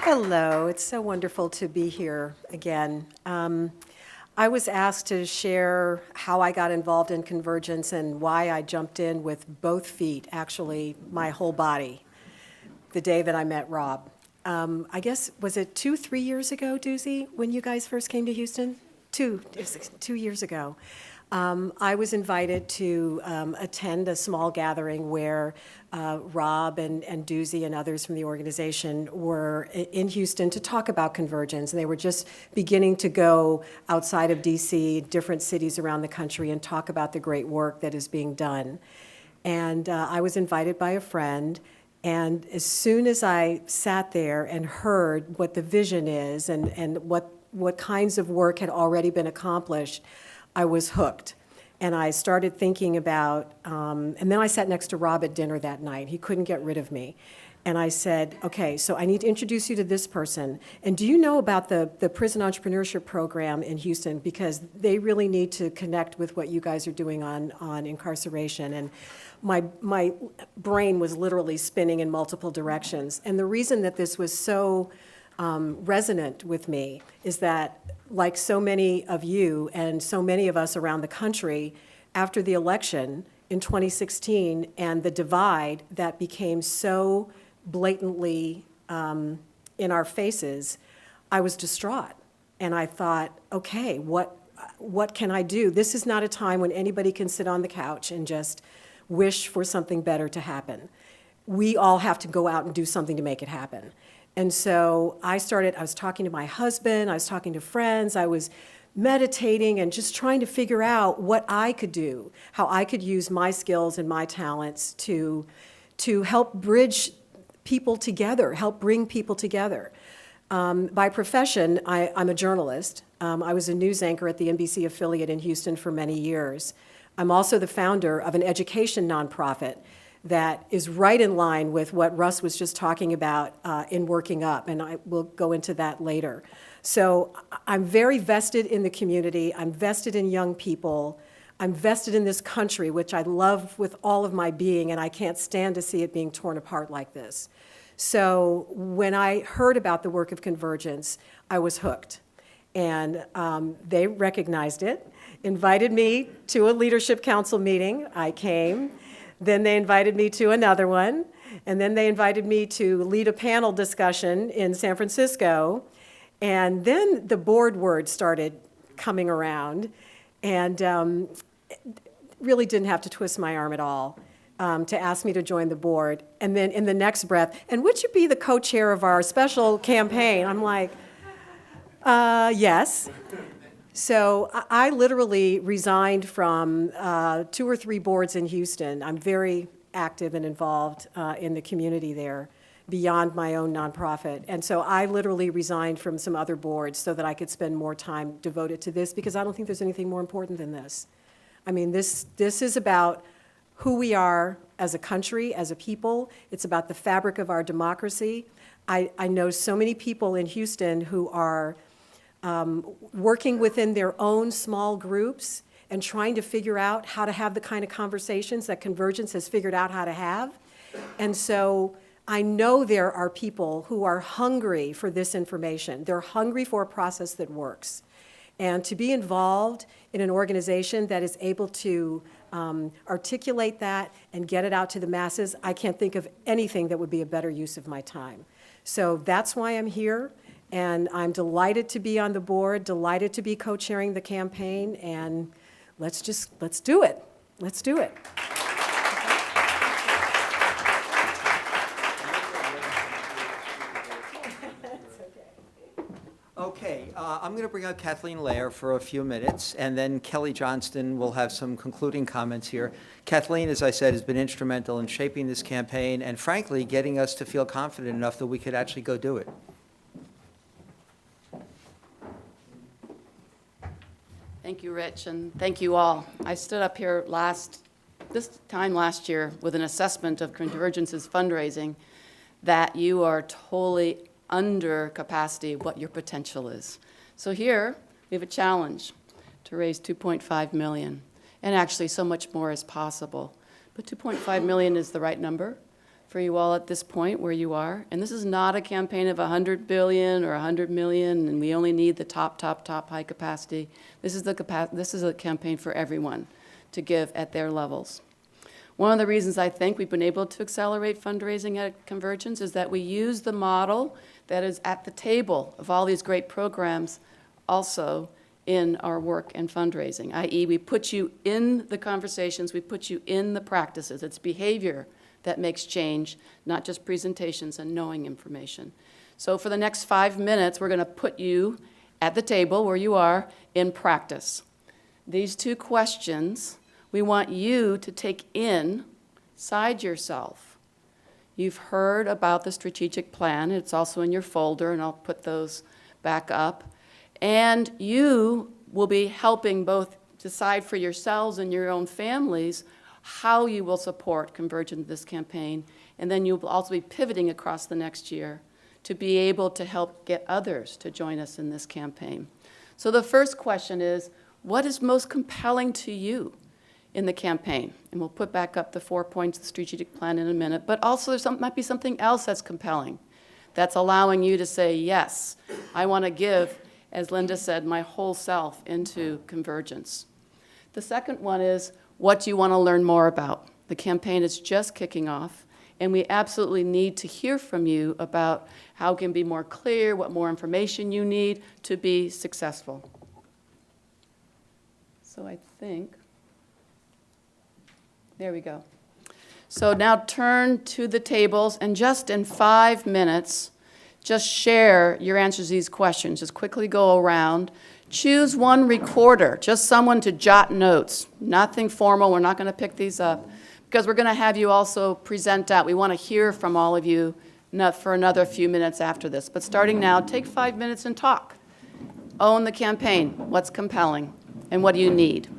Hello, it's so wonderful to be here again. I was asked to share how I got involved in Convergence and why I jumped in with both feet, actually my whole body, the day that I met Rob. I guess, was it 2-3 years ago, Doozy, when you guys first came to Houston? 2 years ago. I was invited to attend a small gathering where Rob and Doozy and others from the organization were in Houston to talk about Convergence. And they were just beginning to go outside of DC, different cities around the country, and talk about the great work that is being done. And I was invited by a friend. And as soon as I sat there and heard what the vision is and what kinds of work had already been accomplished, I was hooked. And I started thinking about, and then I sat next to Rob at dinner that night. He couldn't get rid of me. And I said, okay, so I need to introduce you to this person. And do you know about the prison entrepreneurship program in Houston? Because they really need to connect with what you guys are doing on incarceration. And my brain was literally spinning in multiple directions. And the reason that this was so resonant with me is that, like so many of you and so many of us around the country, after the election in 2016 and the divide that became so blatantly in our faces, I was distraught. And I thought, okay, what can I do? This is not a time when anybody can sit on the couch and just wish for something better to happen. We all have to go out and do something to make it happen. And so I was talking to my husband, I was talking to friends, I was meditating and just trying to figure out what I could do, how I could use my skills and my talents to help bridge people together, help bring people together. By profession, I'm a journalist. I was a news anchor at the NBC affiliate in Houston for many years. I'm also the founder of an education nonprofit that is right in line with what Russ was just talking about in Working Up, and I will go into that later. So I'm very vested in the community. I'm vested in young people. I'm vested in this country, which I love with all of my being, and I can't stand to see it being torn apart like this. So when I heard about the work of Convergence, I was hooked. And they recognized it, invited me to a leadership council meeting. I came. Then they invited me to another one, and then they invited me to lead a panel discussion in San Francisco, and then the board word started coming around, and really didn't have to twist my arm at all to ask me to join the board. And then in the next breath, and would you be the co-chair of our special campaign? I'm like, yes. So I literally resigned from 2 or 3 boards in Houston. I'm very active and involved in the community there beyond my own nonprofit. And so I literally resigned from some other boards so that I could spend more time devoted to this, because I don't think there's anything more important than this. I mean, this is about who we are as a country, as a people. It's about the fabric of our democracy. I know so many people in Houston who are working within their own small groups and trying to figure out how to have the kind of conversations that Convergence has figured out how to have. And so I know there are people who are hungry for this information. They're hungry for a process that works. And to be involved in an organization that is able to articulate that and get it out to the masses, I can't think of anything that would be a better use of my time. So that's why I'm here. And I'm delighted to be on the board, delighted to be co-chairing the campaign, and let's do it. Let's do it. Okay, I'm going to bring out Kathleen Lair for a few minutes, and then Kelly Johnston will have some concluding comments here. Kathleen, as I said, has been instrumental in shaping this campaign and frankly, getting us to feel confident enough that we could actually go do it. Thank you, Rich, and thank you all. I stood up here this time last year with an assessment of Convergence's fundraising that you are totally under capacity of what your potential is. So here, we have a challenge to raise $2.5 million, and actually so much more is possible. But $2.5 million is the right number for you all at this point where you are. And this is not a campaign of $100 billion or $100 million, and we only need the top high capacity. This is a campaign for everyone to give at their levels. One of the reasons I think we've been able to accelerate fundraising at Convergence is that we use the model that is at the table of all these great programs also in our work and fundraising, i.e. we put you in the conversations, we put you in the practices. It's behavior that makes change, not just presentations and knowing information. So for the next 5 minutes, we're going to put you at the table where you are in practice. These 2 questions we want you to take inside yourself. You've heard about the strategic plan. It's also in your folder, and I'll put those back up. And you will be helping both decide for yourselves and your own families how you will support Convergence in this campaign. And then you'll also be pivoting across the next year to be able to help get others to join us in this campaign. So the first question is, what is most compelling to you in the campaign? And we'll put back up the 4 points of the strategic plan in a minute, but also might be something else that's compelling, that's allowing you to say, yes, I want to give, as Linda said, my whole self into Convergence. The second one is, what do you want to learn more about? The campaign is just kicking off, and we absolutely need to hear from you about how it can be more clear, what more information you need to be successful. So I think, there we go. So now turn to the tables, and just in 5 minutes, just share your answers to these questions. Just quickly go around. Choose one recorder, just someone to jot notes. Nothing formal, we're not going to pick these up, because we're going to have you also present out. We want to hear from all of you for another few minutes after this. But starting now, take 5 minutes and talk. Own the campaign. What's compelling, and what do you need?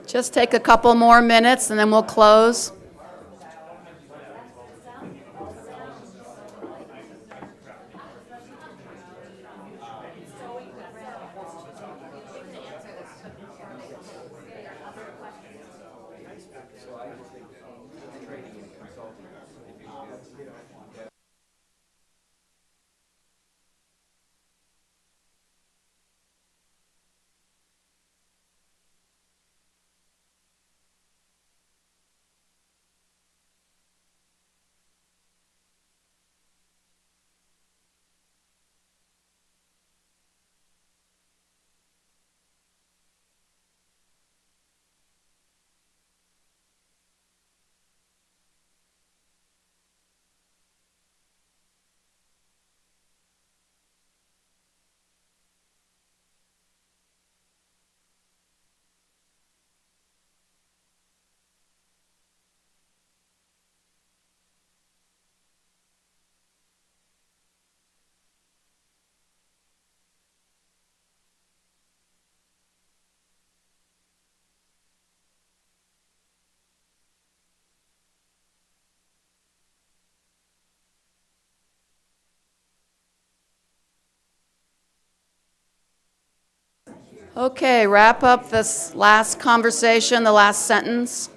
Just take a couple more minutes and then we'll close. Okay, wrap up this last conversation, the last sentence.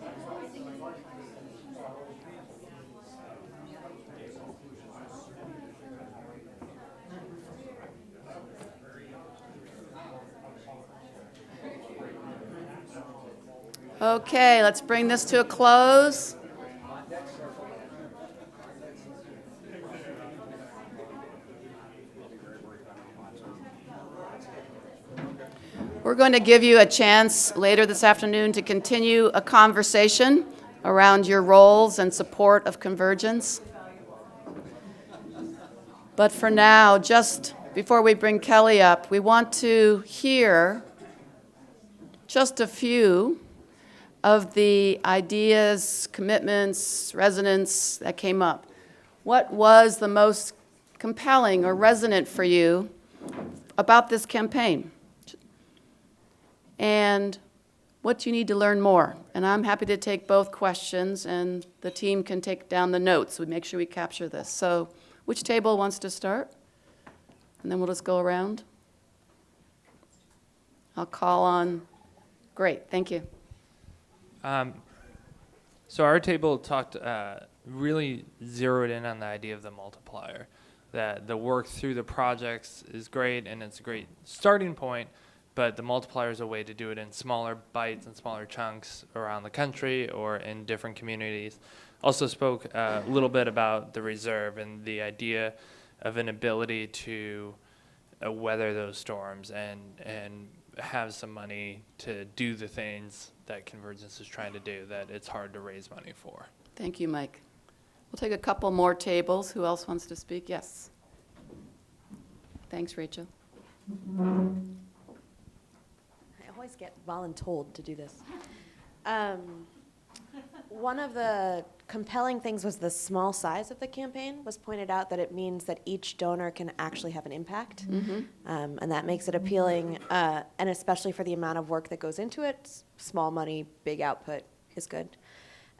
Okay, let's bring this to a close. We're going to give you a chance later this afternoon to continue a conversation around your roles and support of Convergence. But for now, just before we bring Kelly up, we want to hear just a few of the ideas, commitments, resonance that came up. What was the most compelling or resonant for you about this campaign? And what do you need to learn more? And I'm happy to take both questions, and the team can take down the notes. We make sure we capture this. So which table wants to start? And then we'll just go around. I'll call on, great, thank you. So our table talked, really zeroed in on the idea of the multiplier, that the work through the projects is great and it's a great starting point, but the multiplier is a way to do it in smaller bites and smaller chunks around the country or in different communities. Also spoke a little bit about the reserve and the idea of an ability to weather those storms and have some money to do the things that Convergence is trying to do that it's hard to raise money for. Thank you, Mike. We'll take a couple more tables. Who else wants to speak? Yes. Thanks, Rachel. I always get voluntold to do this. One of the compelling things was the small size of the campaign was pointed out that it means that each donor can actually have an impact. And that makes it appealing, and especially for the amount of work that goes into it, small money, big output is good.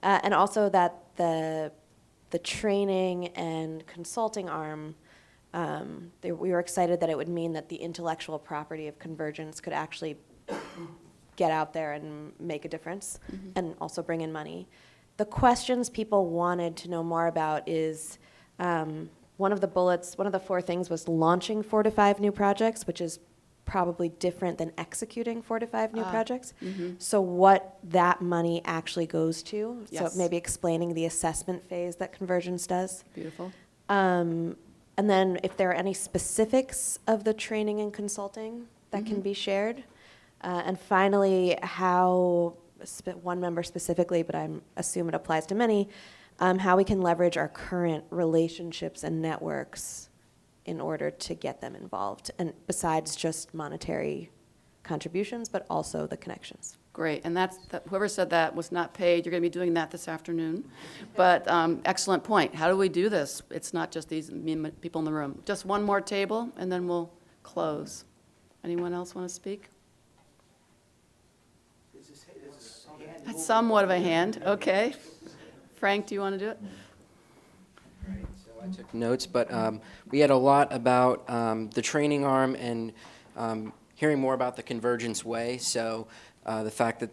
And also that the training and consulting arm, we were excited that it would mean that the intellectual property of Convergence could actually get out there and make a difference and also bring in money. The questions people wanted to know more about is one of the 4 things was launching 4 to 5 new projects, which is probably different than executing 4 to 5 new projects. So what that money actually goes to. Yes. So maybe explaining the assessment phase that Convergence does. Beautiful. And then if there are any specifics of the training and consulting that can be shared. And finally, how, one member specifically, but I assume it applies to many, how we can leverage our current relationships and networks in order to get them involved, and besides just monetary contributions, but also the connections. Great, and whoever said that was not paid. You're going to be doing that this afternoon. But excellent point. How do we do this? It's not just these people in the room. Just one more table, and then we'll close. Anyone else want to speak? Somewhat of a hand, okay. Frank, do you want to do it? So I took notes, but we had a lot about the training arm and hearing more about the Convergence Way. So the fact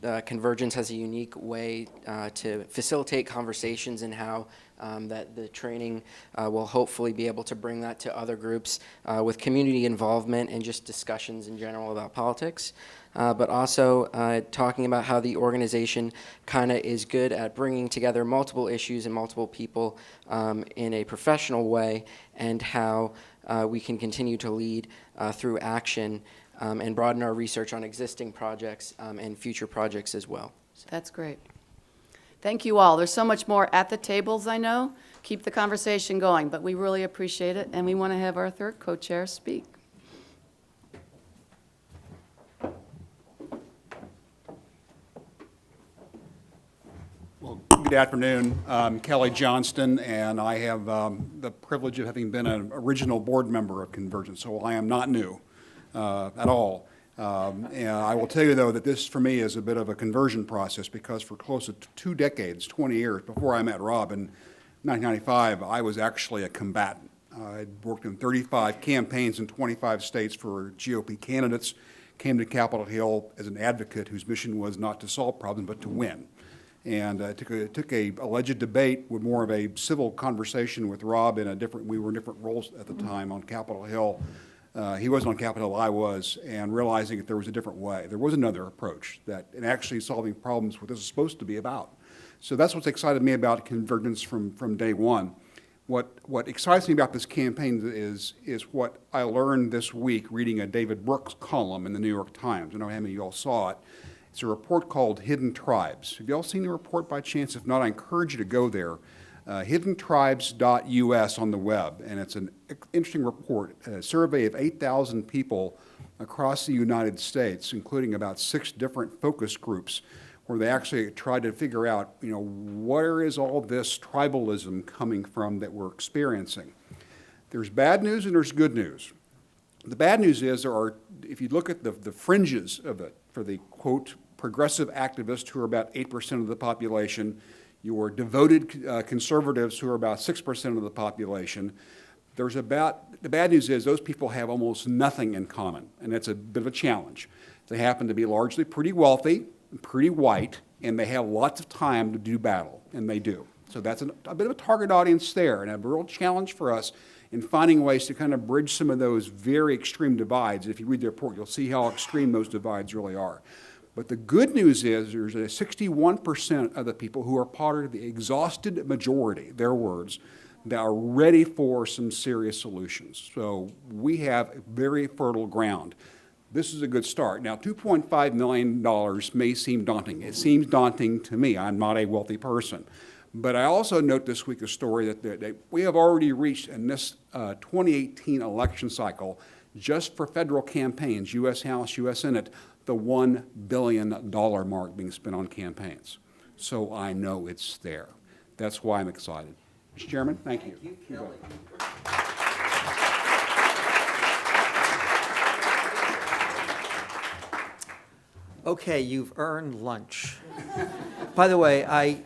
that Convergence has a unique way to facilitate conversations and how that the training will hopefully be able to bring that to other groups with community involvement and just discussions in general about politics. But also talking about how the organization kind of is good at bringing together multiple issues and multiple people in a professional way, and how we can continue to lead through action and broaden our research on existing projects and future projects as well. That's great. Thank you all. There's so much more at the tables, I know. Keep the conversation going, but we really appreciate it, and we want to have our third co-chair speak. Well, good afternoon. I'm Kelly Johnston, and I have the privilege of having been an original board member of Convergence, so I am not new at all. And I will tell you, though, that this, for me, is a bit of a conversion process, because for close to 2 decades, 20 years, before I met Rob in 1995, I was actually a combatant. I'd worked in 35 campaigns in 25 states for GOP candidates, came to Capitol Hill as an advocate whose mission was not to solve problems, but to win. And took a alleged debate with more of a civil conversation with Rob we were in different roles at the time on Capitol Hill. He wasn't on Capitol Hill, I was, and realizing that there was a different way. There was another approach in actually solving problems what this is supposed to be about. So that's what's excited me about Convergence from day one. What excites me about this campaign is what I learned this week reading a David Brooks column in the New York Times. I know how many of you all saw it. It's a report called Hidden Tribes. Have you all seen the report by chance? If not, I encourage you to go there. hiddentribes.us on the web, and it's an interesting report, a survey of 8,000 people across the United States, including about 6 different focus groups, where they actually tried to figure out, where is all this tribalism coming from that we're experiencing? There's bad news and there's good news. The bad news is if you look at the fringes of it, for the, quote, progressive activists who are about 8% of the population, your devoted conservatives who are about 6% of the population, the bad news is those people have almost nothing in common, and it's a bit of a challenge. They happen to be largely pretty wealthy, pretty white, and they have lots of time to do battle, and they do. So that's a bit of a target audience there, and a real challenge for us in finding ways to kind of bridge some of those very extreme divides. If you read the report, you'll see how extreme those divides really are. But the good news is there's a 61% of the people who are part of the exhausted majority, their words, that are ready for some serious solutions. So we have very fertile ground. This is a good start. Now, $2.5 million may seem daunting. It seems daunting to me. I'm not a wealthy person. But I also note this week a story that we have already reached in this 2018 election cycle, just for federal campaigns, U.S. House, U.S. Senate, the $1 billion mark being spent on campaigns. So I know it's there. That's why I'm excited. Mr. Chairman, thank you. Thank you, Kelly. Okay, you've earned lunch. By the way,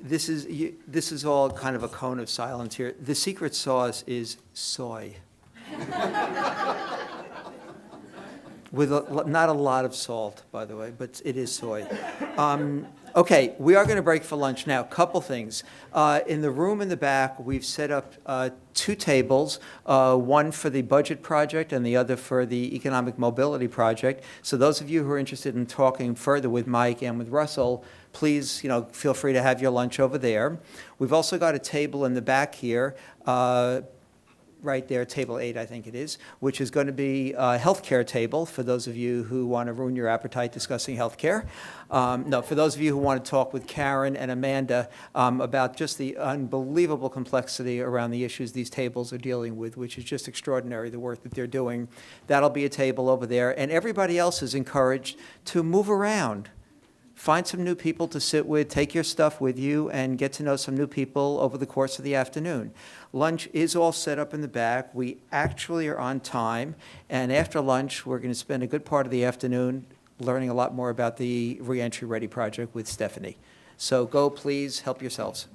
this is all kind of a cone of silence here. The secret sauce is soy. With not a lot of salt, by the way, but it is soy. Okay, we are going to break for lunch now. Couple things. In the room in the back, we've set up 2 tables, one for the budget project and the other for the economic mobility project. So those of you who are interested in talking further with Mike and with Russell, please, feel free to have your lunch over there. We've also got a table in the back here, right there, table 8, I think it is, which is going to be a healthcare table for those of you who want to ruin your appetite discussing healthcare. No, for those of you who want to talk with Karen and Amanda about just the unbelievable complexity around the issues these tables are dealing with, which is just extraordinary, the work that they're doing. That'll be a table over there. And everybody else is encouraged to move around. Find some new people to sit with, take your stuff with you, and get to know some new people over the course of the afternoon. Lunch is all set up in the back. We actually are on time, and after lunch, we're going to spend a good part of the afternoon learning a lot more about the Reentry Ready project with Stephanie. So go, please, help yourselves.